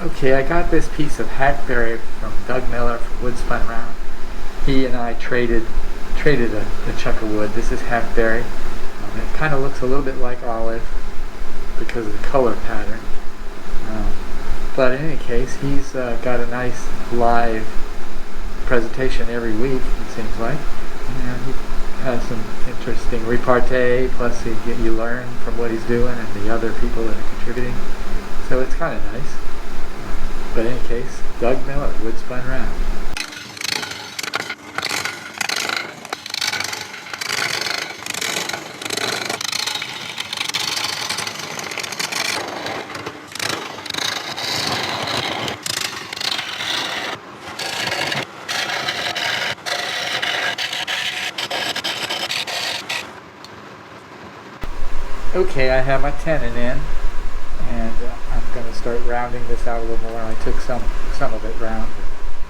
Okay, I got this piece of Hackberry from Doug Miller from Wood Spun Round. He and I traded a chunk of wood. This is Hackberry. It kind of looks a little bit like olive because of the color pattern. But in any case, he's got a nice live presentation every week, it seems like. And he has some interesting repartee, plus you learn from what he's doing and the other people that are contributing. So it's kind of nice. But in any case, Doug Miller, Wood Spun Round. Okay, I have my tenon in, and I'm going to start rounding this out a little more. I took some of it round,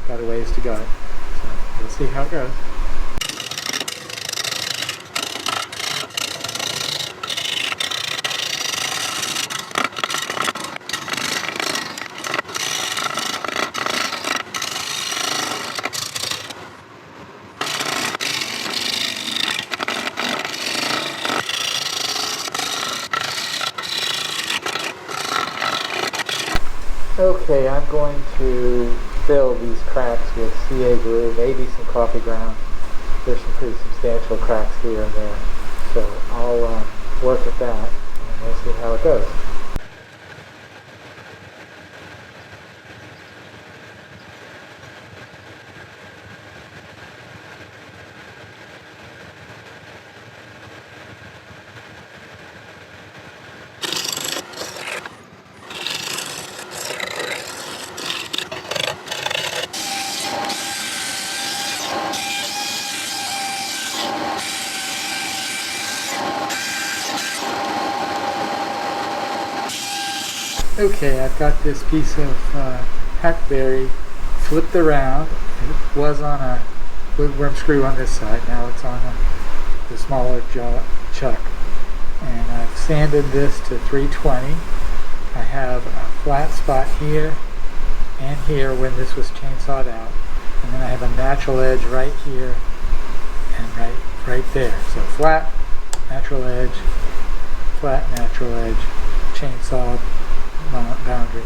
but got a ways to go. So we'll see how it goes. Okay, I'm going to fill these cracks with Sea Grape, maybe some coffee ground. There's some pretty substantial cracks here and there. So I'll work at that and we'll see how it goes. Okay, I've got this piece of Hackberry flipped around. It was on a woodworm screw on this side. Now it's on the smaller chuck. And I've sanded this to 320. I have a flat spot here and here when this was chainsawed out. And then I have a natural edge right here and right there. So flat, natural edge, chainsaw boundary.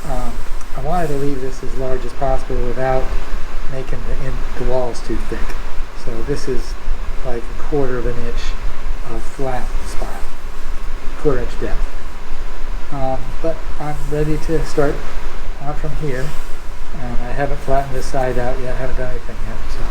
I wanted to leave this as large as possible without making the walls too thick. So this is like 1/4 of an inch of flat spot, 1/4 inch depth. But I'm ready to start on from here. I haven't flattened this side out yet. I haven't done anything yet. So.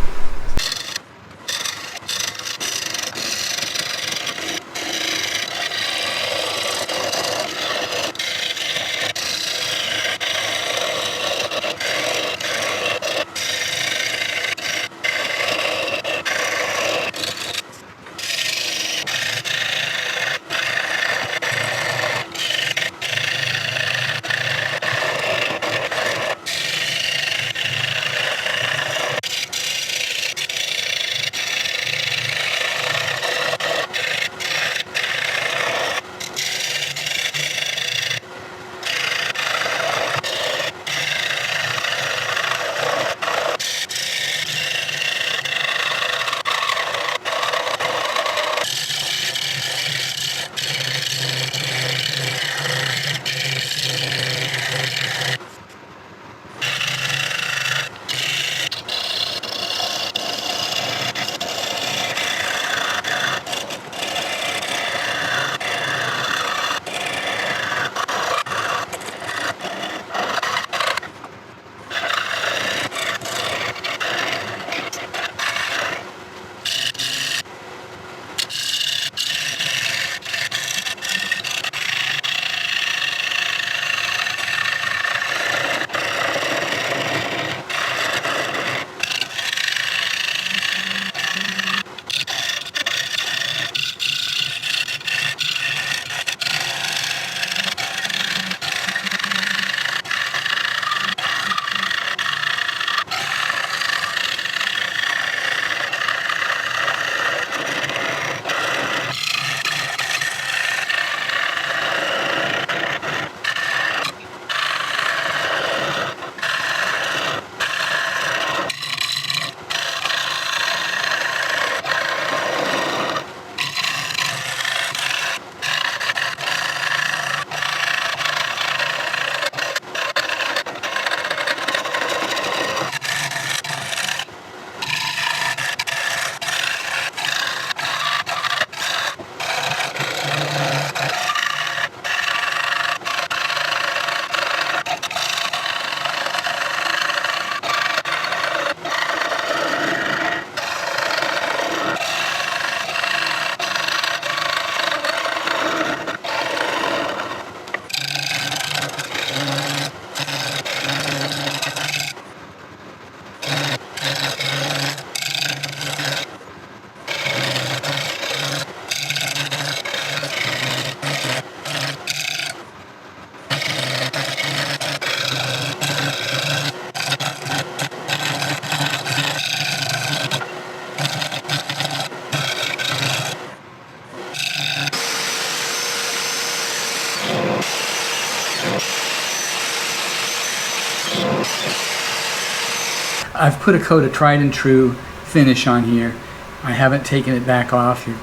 I've put a coat of tried and true finish on here. I haven't taken it back off. You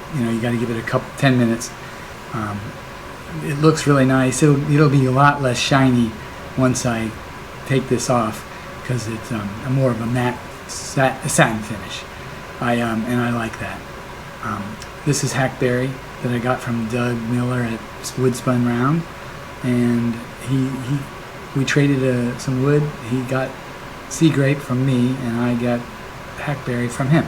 got to give it a 10 minutes. It looks really nice. It'll be a lot less shiny once I take this off, because it's more of a matte satin finish. And I like that. This is Hackberry that I got from Doug Miller at Wood Spun Round, and we traded some wood. He got Sea Grape from me, and I got Hackberry from him.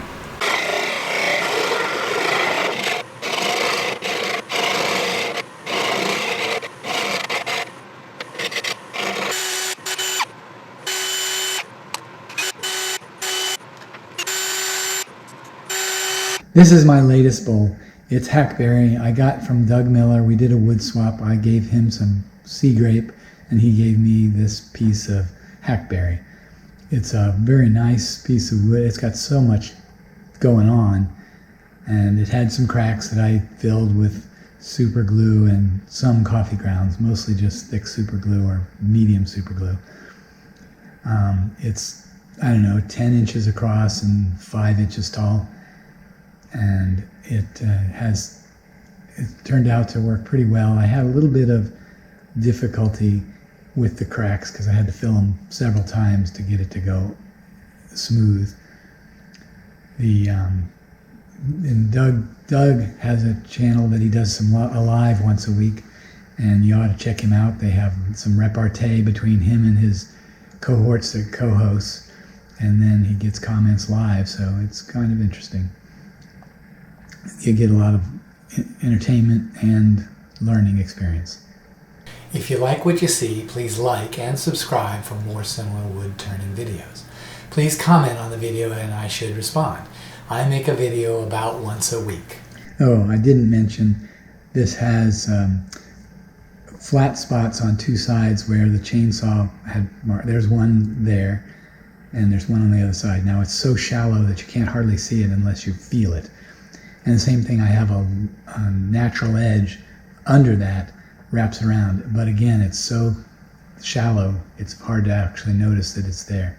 This is my latest bowl. It's Hackberry. I got from Doug Miller. We did a wood swap. I gave him some Sea Grape, and he gave me this piece of Hackberry. It's a very nice piece of wood. It's got so much going on, and it had some cracks that I filled with super glue and some coffee grounds, mostly just thick super glue or medium super glue. It's, I don't know, 10 inches across and 5 inches tall. And it turned out to work pretty well. I had a little bit of difficulty with the cracks because I had to fill them several times to get it to go smooth. And Doug has a channel that he does some live once a week, and you ought to check him out. They have some repartee between him and his cohorts that co-hosts, and then he gets comments live, so it's kind of interesting. You get a lot of entertainment and learning experience. If you like what you see, please like and subscribe for more similar wood turning videos. Please comment on the video and I should respond. I make a video about once a week. Oh, I didn't mention this has flat spots on two sides where the chainsaw had marked. There's one there and there's one on the other side. Now it's so shallow that you can't hardly see it unless you feel it. And the same thing, I have a natural edge under that, wraps around. But again, it's so shallow, it's hard to actually notice that it's there.